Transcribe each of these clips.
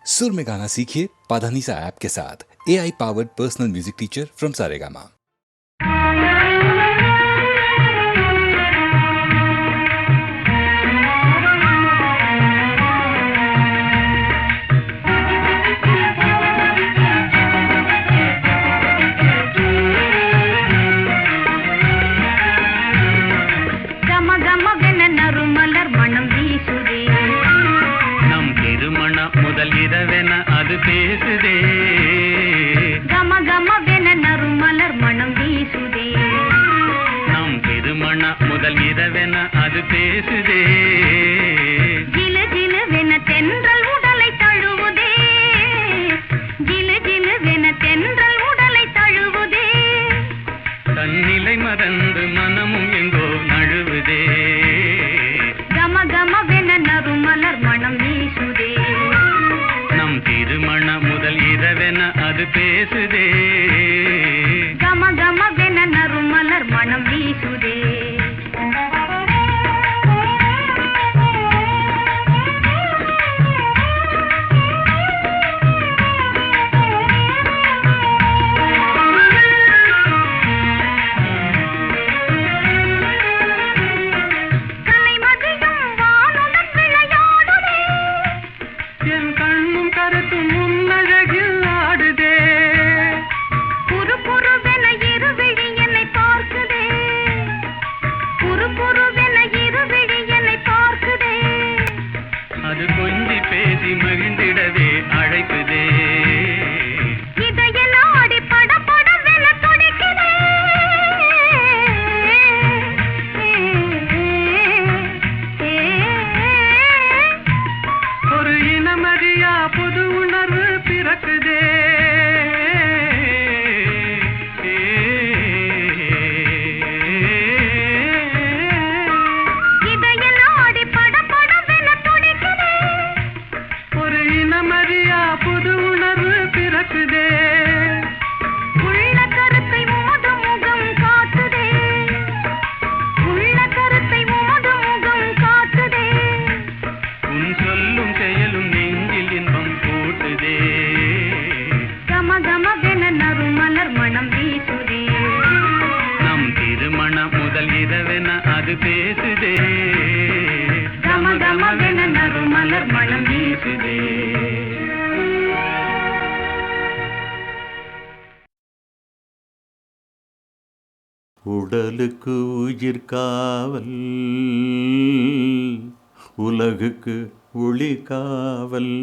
सुर में गाना सीखिए पाधानीसा ऐप के साथ। AI powered personal music teacher from Saregama. பேசுதே கம கமவென நறுமலர் மனம் வீசுதே நம் திருமண முதல் இரவென அது பேசுதே ஜிலு ஜிலுவென தென்றல் உடலை தழுவுதே ஜிலு ஜிலுவென தென்றல் உடலை தழுவுதே தன்னிலை மறந்து மனமும் எங்கோ நழுவுதே கம கமவென நறுமலர் மனம் வீசுதே திருமண முதல் இரவென அது பேசுதே கம கமவென நறுமலர் மனம் வீசுதே உடலுக்கு உயிர் காவல், உலகுக்கு ஒளி காவல்,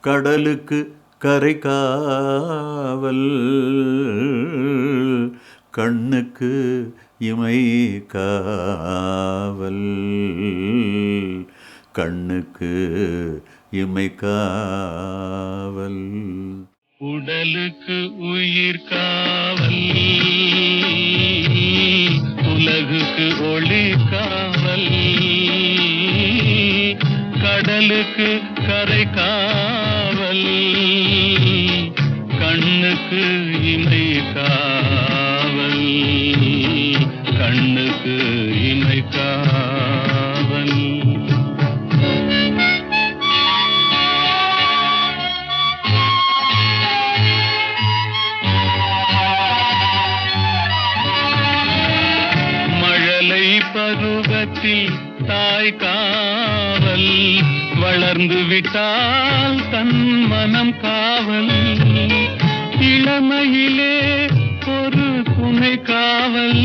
கடலுக்கு கரை காவல், கண்ணுக்கு இமை காவல், கண்ணுக்கு இமை காவல். உடலுக்கு உயிர் காவல், உலகுக்கு ஒளி காவல், கடலுக்கு கரை காவல், கண்ணுக்கு இமை காவல், கண்ணுக்கு இமை காவல். பருவத்தில் தாய் காவல், வளர்ந்து விட்டால் தன் மனம் காவல், இளமையிலே ஒரு துணை காவல்,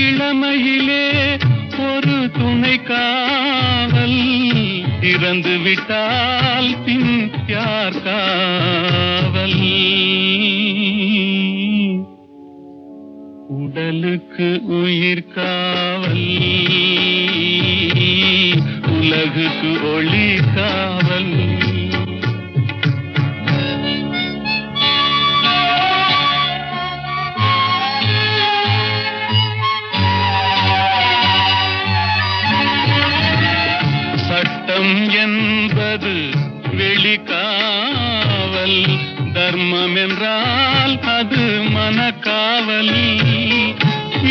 இளமையிலே ஒரு துணை காவல், இறந்து விட்டால் பின் யார் காவல். உடலுக்கு உயிர் காவல், உலகுக்கு ஒளி காவல். சட்டம் என்பது வெளிக்காவல், தர்மம் என்றால் அது மனக்காவல்,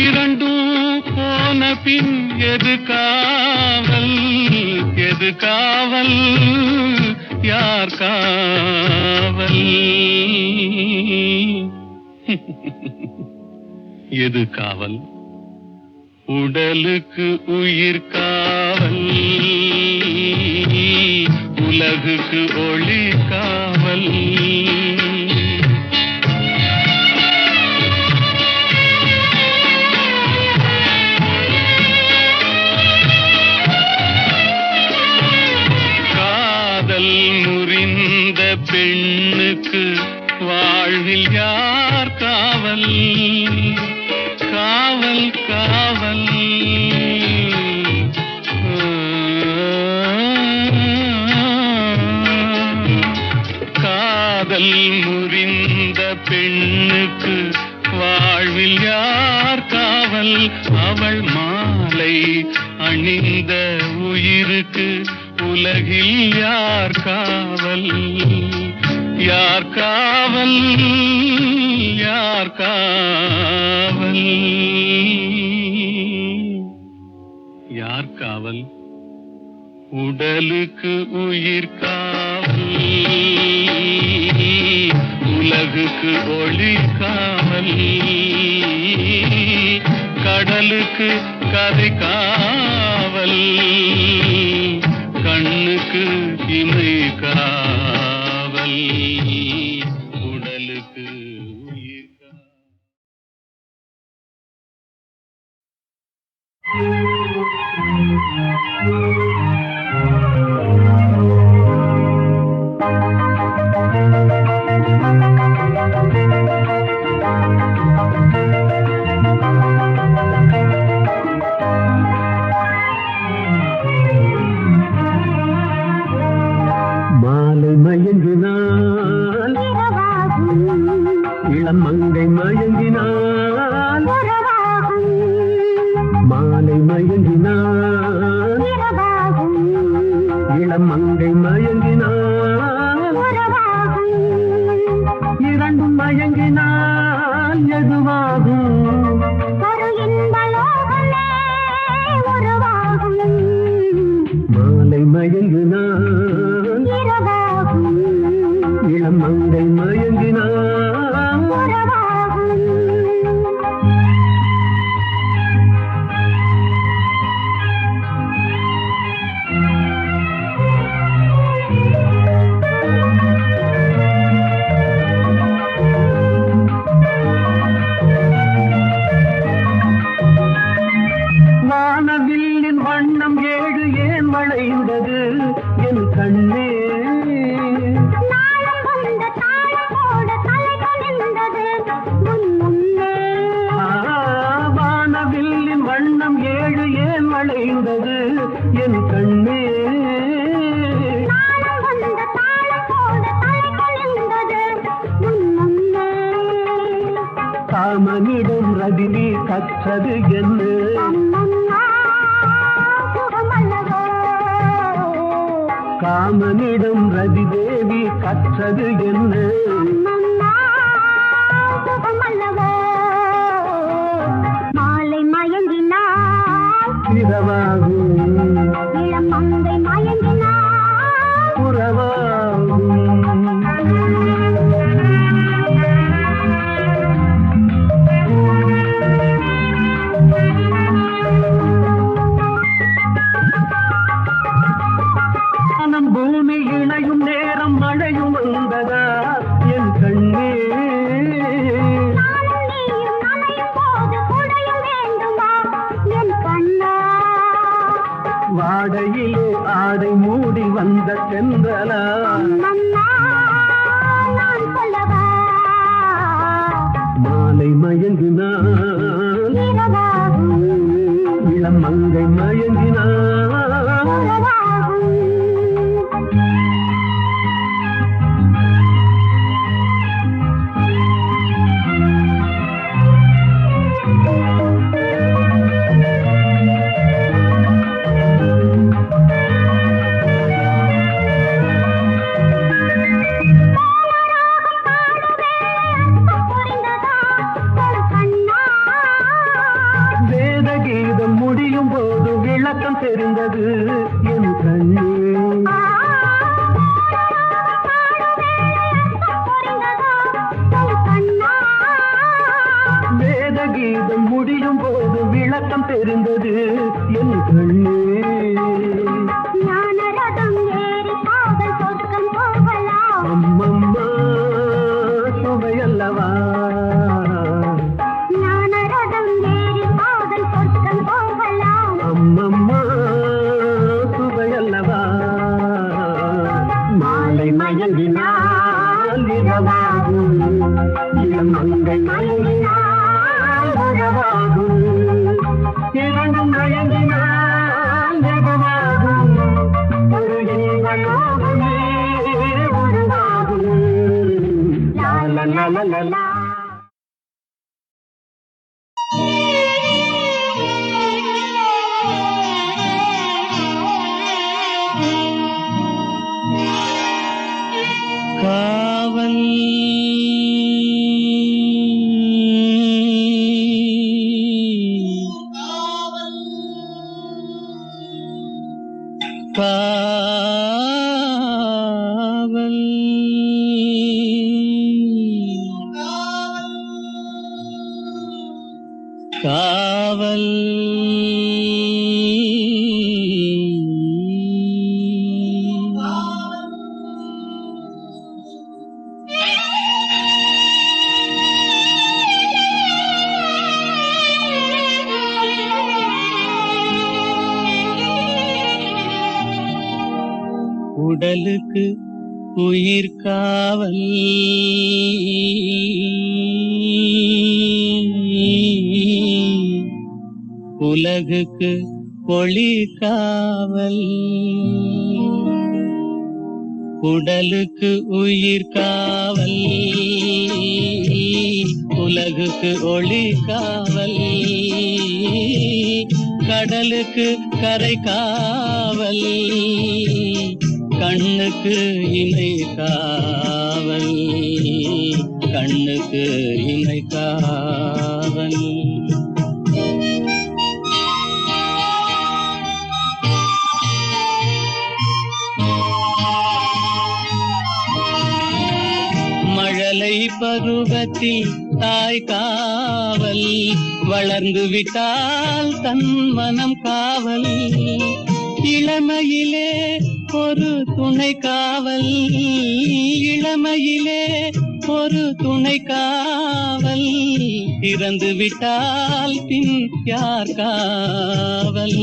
இரண்டும் போன பின் எது காவல், எது காவல், யார் காவல்? எது காவல்? உடலுக்கு உயிர் காவல், உலகுக்கு ஒளி காவல். காதல் முறிந்த பெண்ணுக்கு வாழ்வில் யார் காவல்? காவல் காவல். காதல் முறிந்த பெண்ணுக்கு வாழ்வில் யார் காவல்? அவள் மாலை அணிந்த உயிருக்கு உலகில் யார் காவல்? யார் காவல்? யார் காவல்? யார் காவல்? உடலுக்கு உயிர் காவல், உலகுக்கு ஒளி காவல். கடலுக்கு கரை காவல், கண்ணுக்கு இமை காவல், உடலுக்கு உயிர் காவல். மாலை மயங்கினால் இளம் மங்கை மயங்கினால் மாலை மயங்கினால் இளம் மங்கை மயங்கினால் இரண்டும் மயங்கினால் எதுவாகும்? மாலை மயங்கினால் இளம் மங்கை மயங்கினால் வானவில்லின் வண்ணம் ஏழு ஏன் வளைந்தது என் கண்ணே? வானவில்லின் வண்ணம் ஏழு ஏன் வளைந்தது என் கண்ணே? காமனிடம் ரதினி கற்றது என்ன? காமனிடம் ரதி தேவி கற்றது என்ன? மாலை மயங்கினார் இரவாகும் இளம் மங்கை மயங்கினார் புறவாகும். பூமி இணையும் நேரம் மழையும் வந்ததா என் கண்ணே? வாடையிலே ஆடை மூடி வந்த சென்றலா மாலை மயங்கினான் இளம் மங்கை மயங்கினான் லலலலா. காவல் காவல் காவல் உடலுக்கு உயிர் காவல் உலகுக்கு ஒளி காவல் உடலுக்கு உயிர் காவல் உலகுக்கு ஒளி காவல் கடலுக்கு கரை காவல் கண்ணுக்கு இமை காவல் கண்ணுக்கு இமை காவல் மழலை பருவத்தில் தாய் காவல் வளர்ந்து விட்டால் தன் மனம் காவல் இளமையிலே ஒரு துணை காவல் இளமையிலே ஒரு துணை காவல் இறந்து விட்டால் பின் யார் காவல்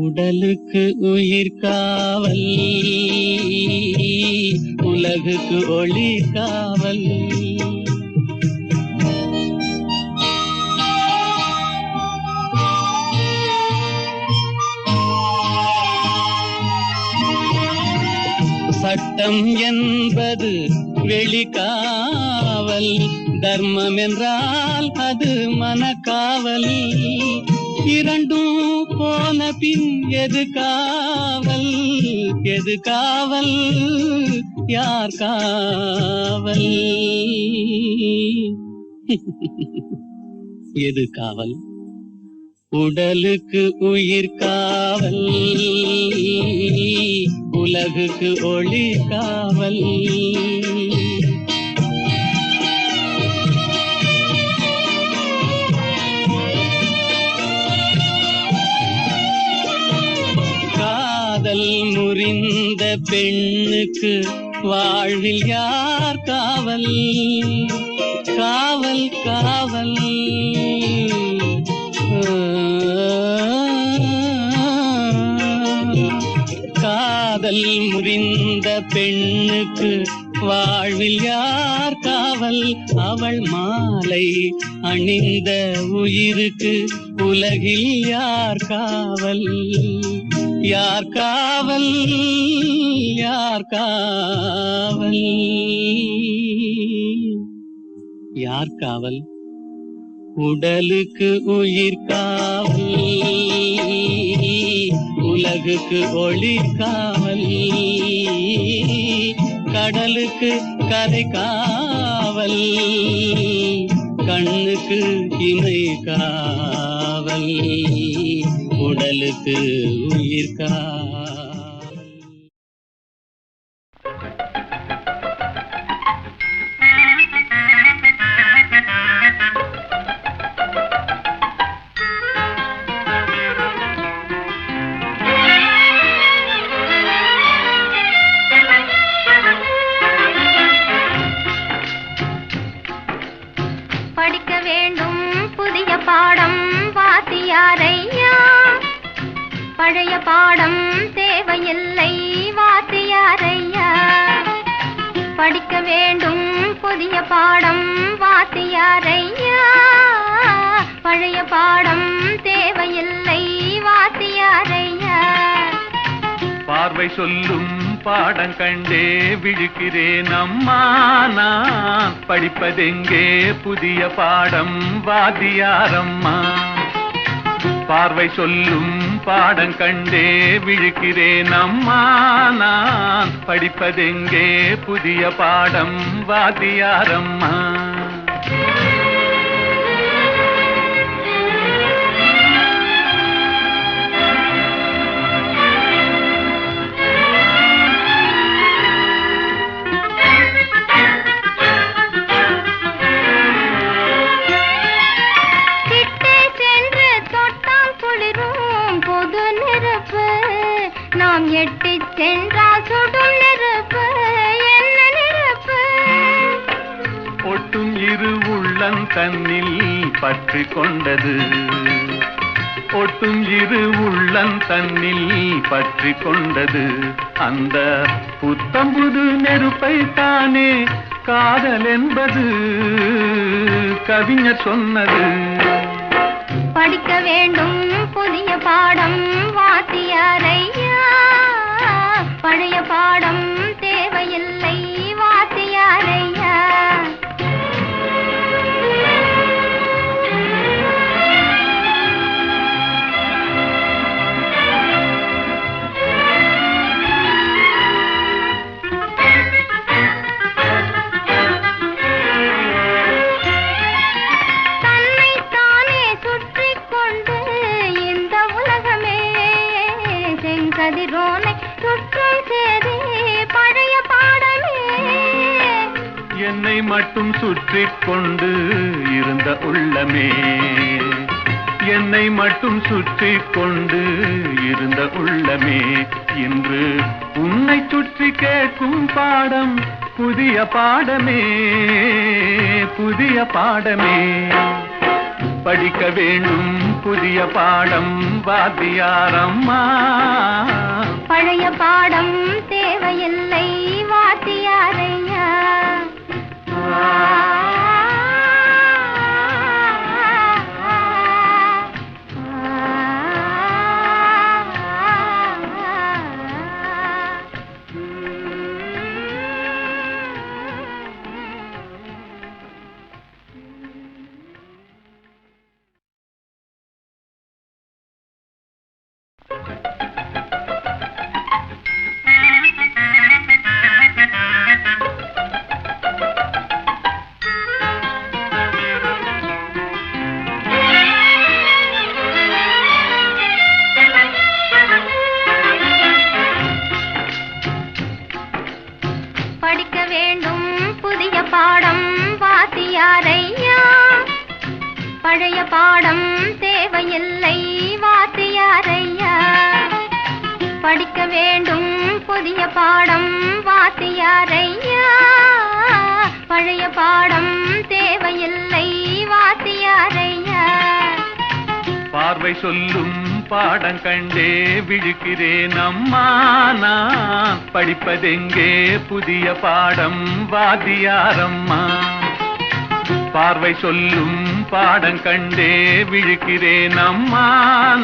உடலுக்கு உயிர் காவல் உலகுக்கு ஒளி காவல் சட்டம் என்பது வெளிக்காவல் தர்மம் என்றால் அது மனக்காவல் இரண்டும் போன பின் எது காவல் எது காவல் யார் காவல் எது காவல் உடலுக்கு உயிர் காவல் உலகுக்கு ஒளி காவல் காதல் முறிந்த பெண்ணுக்கு வாழ்வில் யார் காவல் காவல் காவல் காதல் முறிந்த பெண்ணுக்கு வாழ்வில் யார் காவல் அவள் மாலை அணிந்த உயிருக்கு உலகில் யார் காவல் யார் காவல் யார் காவல் யார் காவல் உடலுக்கு உயிர் காவல் உலகுக்கு ஒளி காவல் கடலுக்கு கரை காவல் கண்ணுக்கு இமை காவல் உடலுக்கு உயிர் காவல் படிக்க வேண்டும் புதிய பாடம் வாத்தியாரையா பழைய பாடம் தேவையில்லை வாத்தியாரையா படிக்க வேண்டும் புதிய பாடம் வாத்தியாரையா பழைய பாடம் தேவையில்லை வாத்தியாரையா பார்வை சொல்லும் பாடம் கண்டே விழுக்கிறேன் அம்மா நான் படிப்பதெங்கே புதிய பாடம் வாத்தியாரம்மா பார்வை சொல்லும் பாடம் கண்டே விழுக்கிறேன் அம்மா நான் படிப்பதெங்கே புதிய பாடம் வாத்தியாரம்மா எட்டி சென்றால் சுடும் நெருப்பு என்ன நெருப்பு ஒட்டும் இரு உள்ளம் தன்னில் பற்றி கொண்டது ஒட்டும் இரு உள்ளம் தன்னில் பற்றி கொண்டது அந்த புத்தம்புது நெருப்பை தானே காதல் என்பது கவிஞர் சொன்னது படிக்க வேண்டும் புதிய பாடம் வாத்தியாரையா பழைய பாடம் தேவையில்லை வாத்தியாரையா தன்னைத்தானே சுற்றி கொண்டு இந்த உலகமே செங்கதிரோனை சுற்றும் சேரி பழைய பாடமே என்னை மட்டும் சுற்றி கொண்டு இருந்த உள்ளமே என்னை மட்டும் சுற்றி கொண்டு இருந்த உள்ளமே இன்று உன்னை சுற்றி கேட்கும் பாடம் புதிய பாடமே புதிய பாடமே படிக்க வேண்டும் புதிய பாடம் வாத்தியாரம்மா பழைய பாடம் தேவையில்லை வாத்தியாரையா படிக்க வேண்டும் புதிய பாடம் வாத்தியாரையா பழைய பாடம் தேவையில்லை வாத்தியாரையா படிக்க வேண்டும் புதிய பாடம் வாத்தியாரையா பழைய பாடம் தேவையில்லை வாத்தியாரையா பார்வை சொல்லும் பாடம் கண்டே விழுக்கிறேன் அம்மா நான் படிப்பதெங்கே புதிய பாடம் வாத்தியாரம்மா பார்வை சொல்லும் பாடம் கண்டே விழுக்கிறேன் அம்மா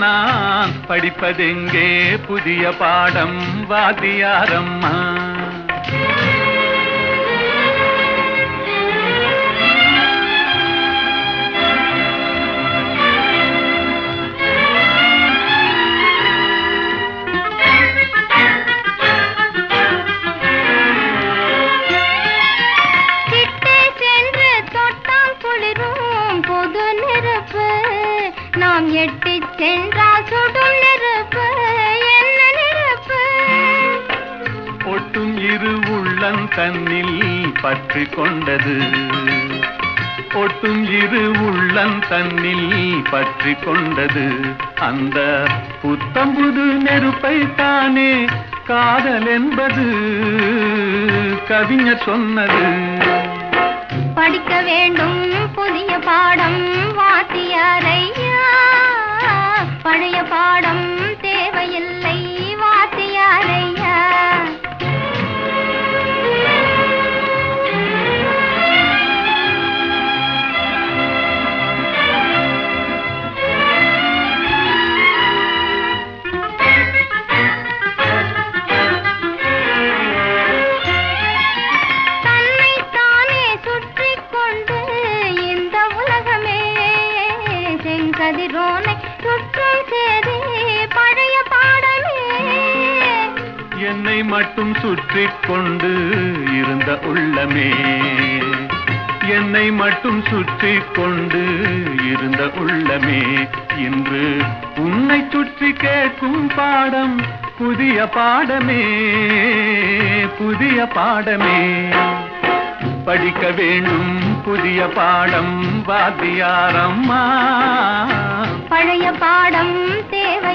நான் படிப்பதெங்கே புதிய பாடம் வாத்தியாரம்மா நாம் எட்டி சென்றால் சுடும் நெருப்பு என்ன நெருப்பு ஒட்டும் இரு உள்ளம் தன்னில் பற்றி கொண்டது ஒட்டும் இரு உள்ளம் தன்னில் பற்றி கொண்டது அந்த புத்தம்புது நெருப்பை தானே காதல் என்பது கவிஞர் சொன்னது படிக்க வேண்டும் புதிய பாடம் வாத்தியாரையா பழைய பாடம் தேவையில்லை வாத்தியாரையா மட்டும் சுற்றி கொண்டு இருந்த உள்ளமே, என்னை மட்டும் சுற்றி கொண்டு இருந்த உள்ளமே, இன்று உன்னை சுற்றி கேட்கும் பாடம் புதிய பாடமே, புதிய பாடமே. படிக்க வேண்டும் புதிய பாடம் வாத்தியாரம்மா, பழைய பாடம் தேவை